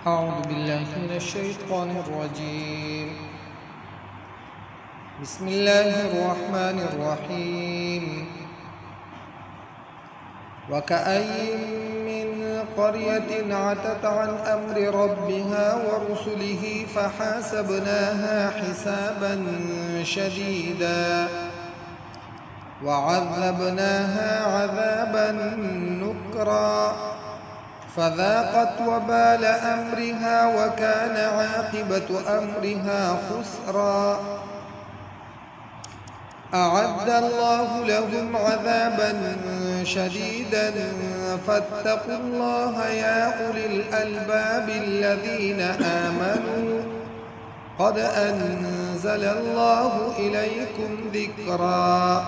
أعوذ بالله من الشيطان الرجيم. بسم الله الرحمن الرحيم. وكأي من قرية عتت عن أمر ربها ورسله فحاسبناها حسابا شديدا وعذبناها عذابا نكرا فذاقت وبال أمرها وكان عاقبة أمرها خسرا. أعد الله لهم عذابا شديدا فاتقوا الله يا أولي الألباب الذين آمنوا قد أنزل الله إليكم ذكرا.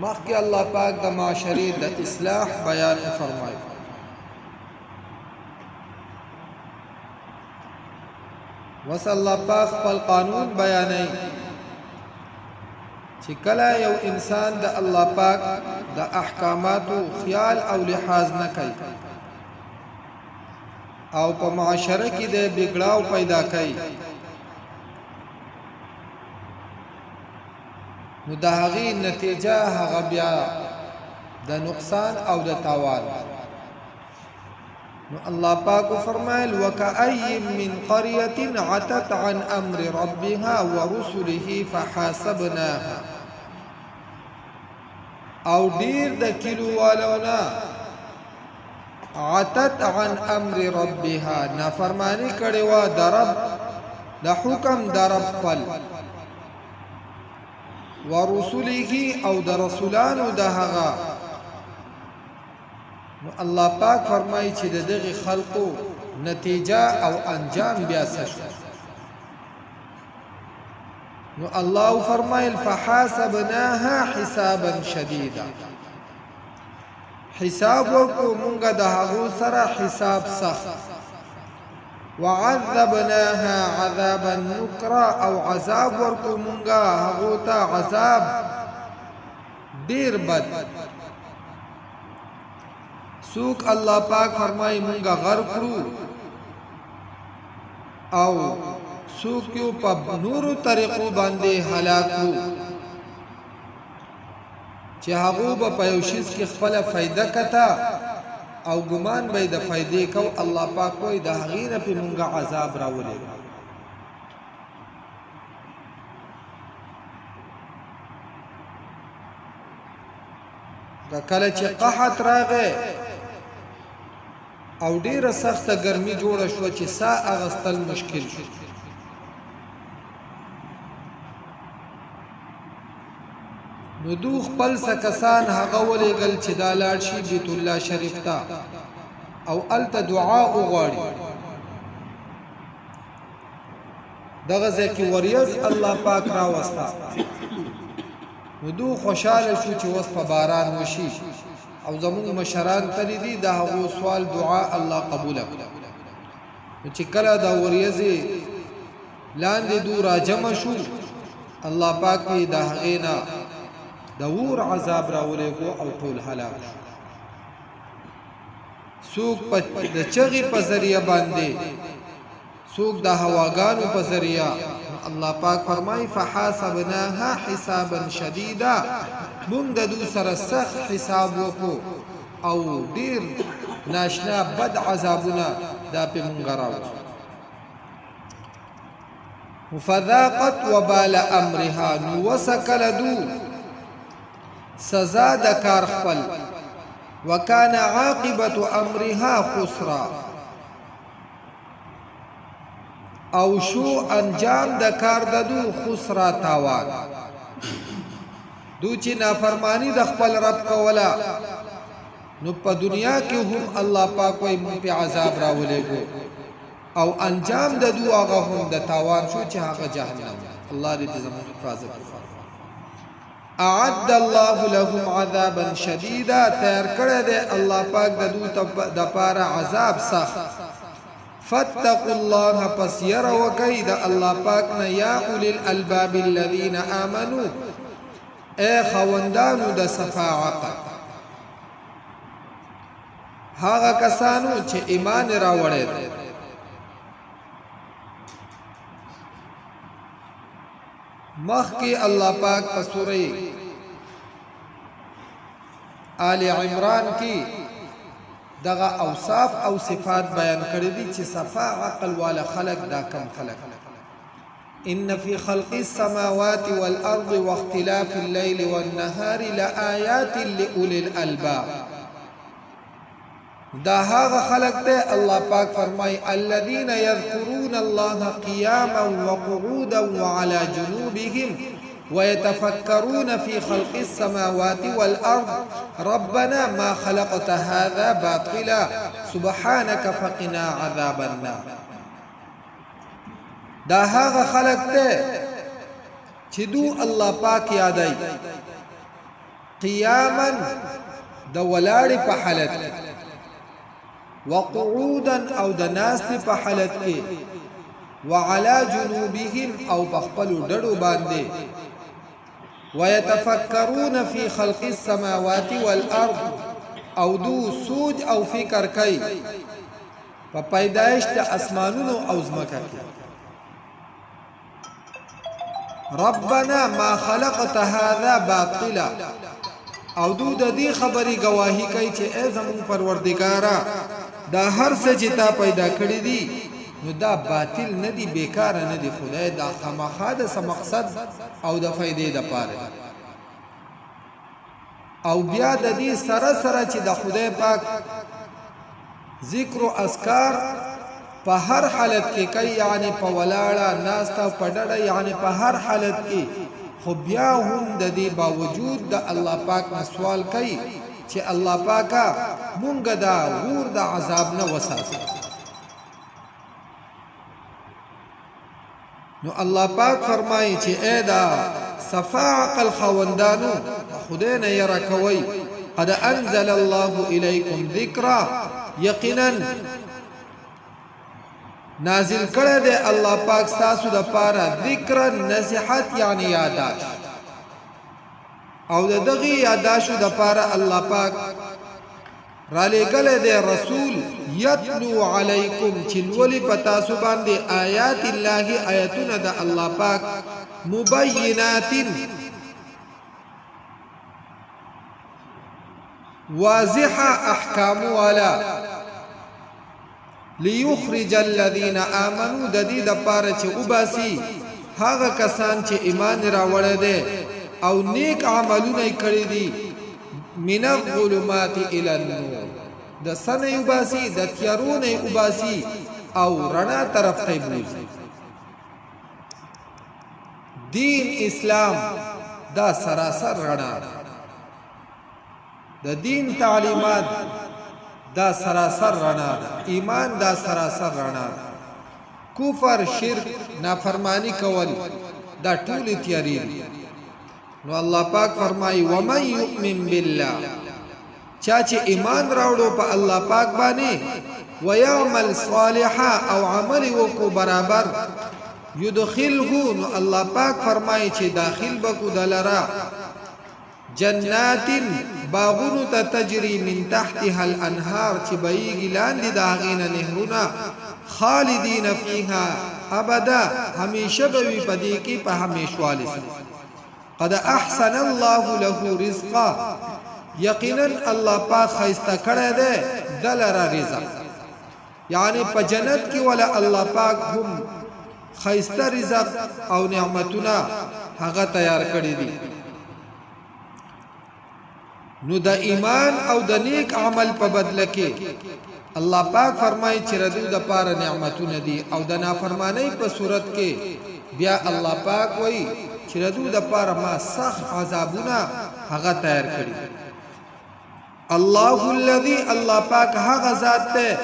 مخکې الله پاک د معاشرې د اصلاح بیان فرمایي. وس الله پاک خپل قانون بیانوي چې کله یو انسان د الله پاک د احکاماتو خیال او لحاظ نه کوي او په معاشره کې د بګړاو پیدا کوي، نو د هغې نتیجه هغه بیا د نقصان او د تاوان. نو الله پاک فرمایل وکأي من قرية عتت عن امر ربها ورسله فحاسبناها، او ډیر د کلو والونا عتت عن امر ربها نافرمانی کړي وا د رب د حکم د رب خپل، ورسله او د رسولانو د هغه. نو الله پاک فرمایي چې د دغه خلقو نتیجه او انجام بیا څه شو. نو الله فرمایل فحاسبناها حسابا شديدا، حساب وکړو مونږه د هغو سره حساب سخت. وعذبناها عذابا نكرا، او عذاب ورکو مونږه هغو ته عذاب ډیر بد. سوک الله پاک فرمایي مونږه غرق کړو او سوک یو په نورو طریقو باندې هلاک کړو چې هغو به په یو شیز کې خپله فایده کته او ګمان به د فائدې کو. الله پاک وای د هغې نه پې مونږه عذاب راولېږه. د کله چې قحط راغی او ډیره سخته ګرمي جوړه شوه چې ساه اغستل مشکل شو، نو دو خپل سکسان هغه ولېږل چې دا لاړ شي بیت الله شریف ته او هلته دعا وغواړي. دغه ځای کې وریځ الله پاک راوسته، نو دو خوشحاله شو چې اوس په باران وشي او زموږ مشران تللی دي د هغو سوال دعا الله قبوله کړه. نو چې کله دا وریځې لاندې دو راجمع شو، الله پاک یې د هغې نه د اور عذاب راولېږو او ټول هلاک شو. څوک د چغې په ذریعه باندې، څوک د هواګانو په ذریعه. الله پاک فرمای فحاسبناها حسابا شدیدا مونږ د دو سره سخت حساب وکړو او ډیر ناشنا بد عذابونه دا په مونږ راوړو فذاقت وبال امرها نو وسکل دو سزا د کار خپل وکانه عاقبت امرها خسرا او شو انجام د کار ددو خسرا تاوان دو چې نافرمانی د خپل رب کولا نو په دنیا کې هم الله پاک وي مون په عذاب راولېګو او انجام د دو هغه هم د تاوان شو چې هغه جهنم الله دې زموږ حفاظت وکړي اعد الله لهم عذابا شديدا تیار کړی دی الله پاک د دو د پاره عذاب سخت فاتقوا الله پس ير وکید الله پاک نه یا اول الالباب الذين امنوا اے خوندانو د صفاعت هغه کسانو چې ایمان راوړل مخکی الله پاک په سورې آل عمران کی دغه اوصاف او صفات بیان کړی دي چې صفا عقل والا خلق دا کم خلق ان فی خلق السماوات والارض واختلاف الليل والنهار لآيات لأولي الالباب دا هغه خلق ته الله پاک فرمای الذين يذكرون الله قياما وقعودا وعلى جنوبهم ويتفكرون في خلق السماوات والأرض ربنا ما خلقت هذا باطلا سبحانك فقنا عذاب النار دا هغه خلق ته چې دو الله پاک یادای قیاما د ولاړ په حالت وقعودا او د ناس په حالت کې وعلى جنوبهم او بخپلو ډډو باندې ويتفكرون في خلق السماوات والارض او دو سوچ او فکر کوي په پیدائش د اسمانونو او زمکه کې ربنا ما خلقت هذا باطلا او دو د دې خبري گواهی کوي چې ای زمون پروردگارا دا هر څه چې تا پیدا کړی دي نو دا باطل نه دی بیکار نه دی خدای دا خامخا د مقصد او د فائدې د پاره او بیا د دې سره سره چې د خدای پاک ذکر او اذکار په هر حالت کې کوي یعنی په ولاړه ناستا پډړه یعنی په هر حالت کې خو بیا هم د دې باوجود د الله پاک نه سوال کوي چې الله پاکا مونږ دا غور د عذاب نه وساتي نو الله پاک فرمایي چې اے دا صفا عقل خوندانو خدای نه یره کوي قد انزل الله الیکم ذکرا یقینا نازل کړه دې الله پاک تاسو د پاره ذکر نصیحت یعنی یاداش او دغه یاداشو د پاره الله پاک را لګل دې رسول یتلو علیکم چلولی پتا سو باندې آیات الله آیاتنا د الله پاک مبینات واضحه احکام والا ليخرج الذين امنوا د دې د پاره چې وباسي هغه کسان چې ایمان راوړل دي او نیک عملونه کړی دي من الظلمات الى النور د سنې وباسي د تیارونه وباسي او رڼا طرف ته بوزي دین اسلام دا سراسر رڼا د دین تعلیمات دا سراسر رڼا ایمان دا سراسر رڼا کفر شرک نافرمانی کول دا ټول تیاری نو الله پاک فرمایي ومن يؤمن بالله چا چې ایمان راوړو په الله پاک باندې ويعمل صالحا او عمل وکړو برابر يدخله نو الله پاک فرمایي چې داخل بکو دلرا جنات باغونو ته تجري من تحتها الانهار چې بيږي لاندې داغینه نهرونه خالدین فیها ابدا همیشه به پدې کې په همیشوالی قد احسن الله له رزقا یقینا الله پاک خیسته کړی دی دلره رزق یعنی په جنت کې ولا الله پاک هم خیسته رزق او نعمتونه هغه تیار کړی دي نو د ایمان او د نیک عمل په بدله کې الله پاک فرمایي چې ردو د پاره نعمتونه دي او د نافرمانی په صورت کې بیا الله پاک وایي چې ردو د پاره ما سخت عذابونه هغه تیار کړی الله الذي الله پاک هغه ذات ته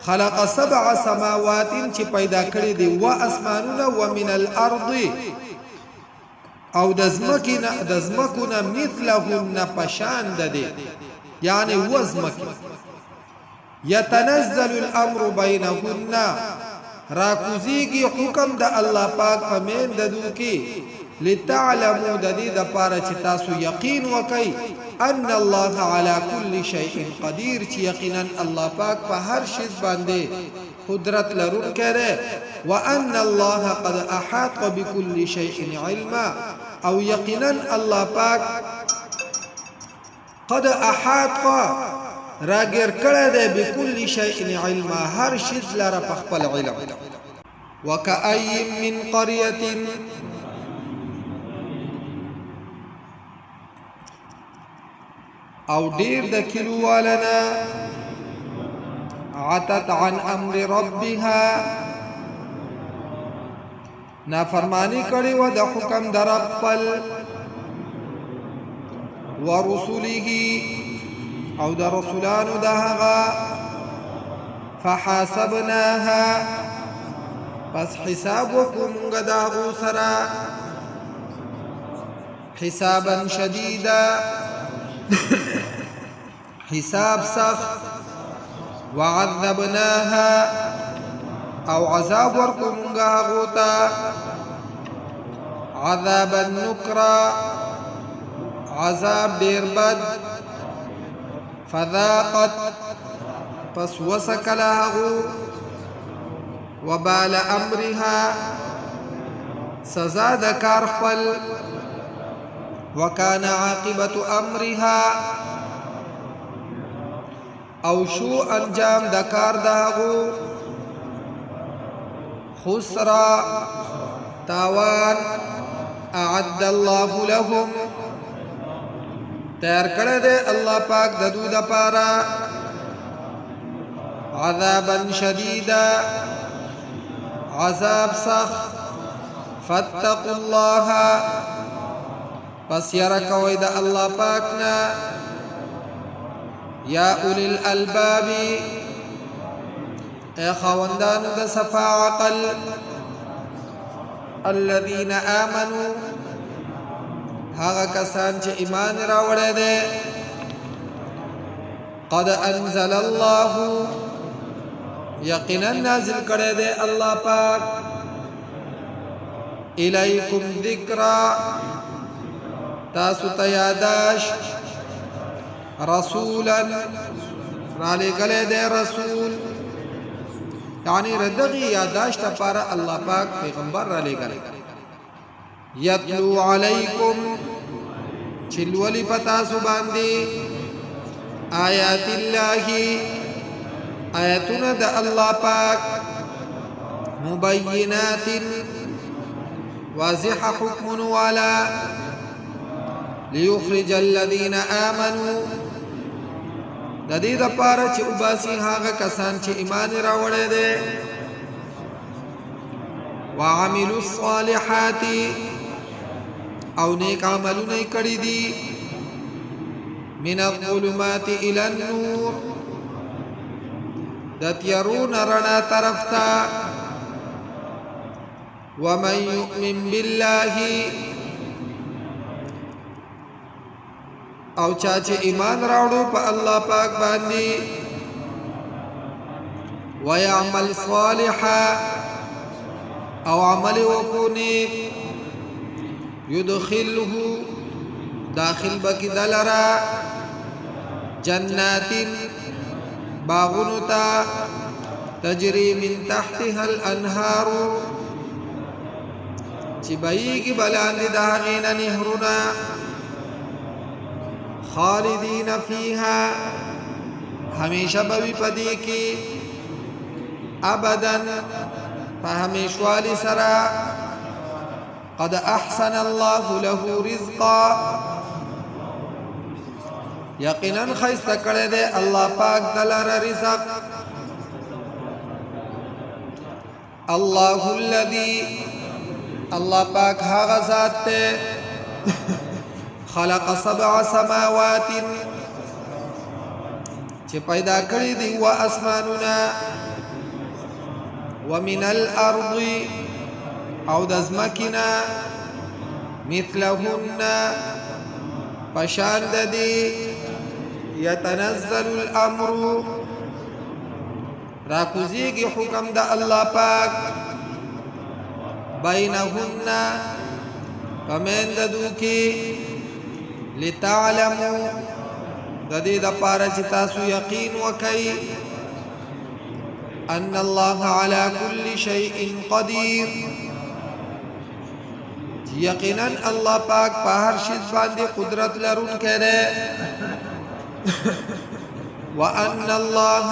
خلق 7 سماوات چې پیدا کړی دي و اسمانونه ومن الارض او د زمکونه مثلهن پشان ده یعنی وزمکی یتنزل الامر بینهن راکوزیږي حکم د الله پاک په مین ددو کې لتعلموا د دې د پاره چې تاسو یقین وکئ ان الله على كل شيء قدير چې یقینا الله پاک په هر شی باندې قدرت لرونکی دی وان الله قد احاط بكل شيء علما او یقینا الله پاک قد احاط راګر کړه دی بكل شيء علما هر شی لره په خپل علم وكأي من قريه او ډیر د کلو والنا عتت عن امر ربها نافرمانی کړي و د حکم در خپل ورسله او د رسولانو دهغه فحاسبناها پس حساب وکوم غداغو سرا حسابا شديدا حساب سخت وعذبناها او عذاب ورکومنگا غوتا عذابا نکرا عذاب دیر بد فذاقت پس وسکلهغو وبال امرها سزا د کار خپل وكان عاقبة امرها او شو انجام د کار داغو خسرا تاوان اعد الله لهم تیار کړه دے الله پاک د دوی د پاره عذابا شديدا عذاب سخت فاتقوا الله پس یرا کوي د الله پاکنا یا اولی الالباب اے خواندانو د صفا عقل الذين آمنوا هغه کسان چې ایمان راوړی دي قد انزل الله یقینا نازل کړی دی الله پاک الیکم ذکرا تاسو ته یاداش رسولا را لګلې دی رسول یعنی ردغی یاداش لپاره الله پاک پیغمبر را لګلې یتلو علیکم چلولی پتا سو باندې آیات الله آیاتنا د الله پاک مبینات واضح حکم والا ليخرج الذين آمنوا د دې لپاره چې وباسي هغه کسان چې ایمان راوړی دي وعملوا الصالحات او نیک عملونه کړی دي من الظلمات الى النور د تیارون رڼا طرف ته ومن يؤمن بالله او چا چې ایمان راوړو په الله پاک باندې ويعمل صالحا او عمل وکونی يدخله داخل بکی دلرا جنات باغونو تا تجری من تحتها الانهار چی بایگی بلاندی داغین نهرنا خالدین فیها ہمیشہ بوی پدی کی ابدا فهمیشوالی سرا قد احسن الله له رزقا یقینا خیسته کړی دی الله پاک دلاره رزق الله الذي الله پاک هغه ذات ته خلق 7 سماوات چې پیدا کړی دی و اسمانونه ومن الارض او د ځمکې مثلهن پشان د دې يتنزل الامر راکوزیږي حکم د الله پاک بینهن پمند دو کې لتعلموا د دې د پاره چې تاسو یقین وکئ ان الله على كل شيء قدير یقینا الله پاک په هر شی باندې قدرت لرونکی دی وان الله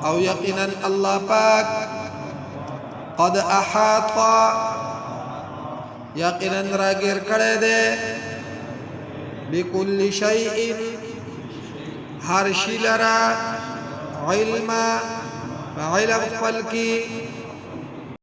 او یقینا الله پاک قد احاط یقینا راګر کړی دی بكل شيء هر شی لرا علم علم خپل کی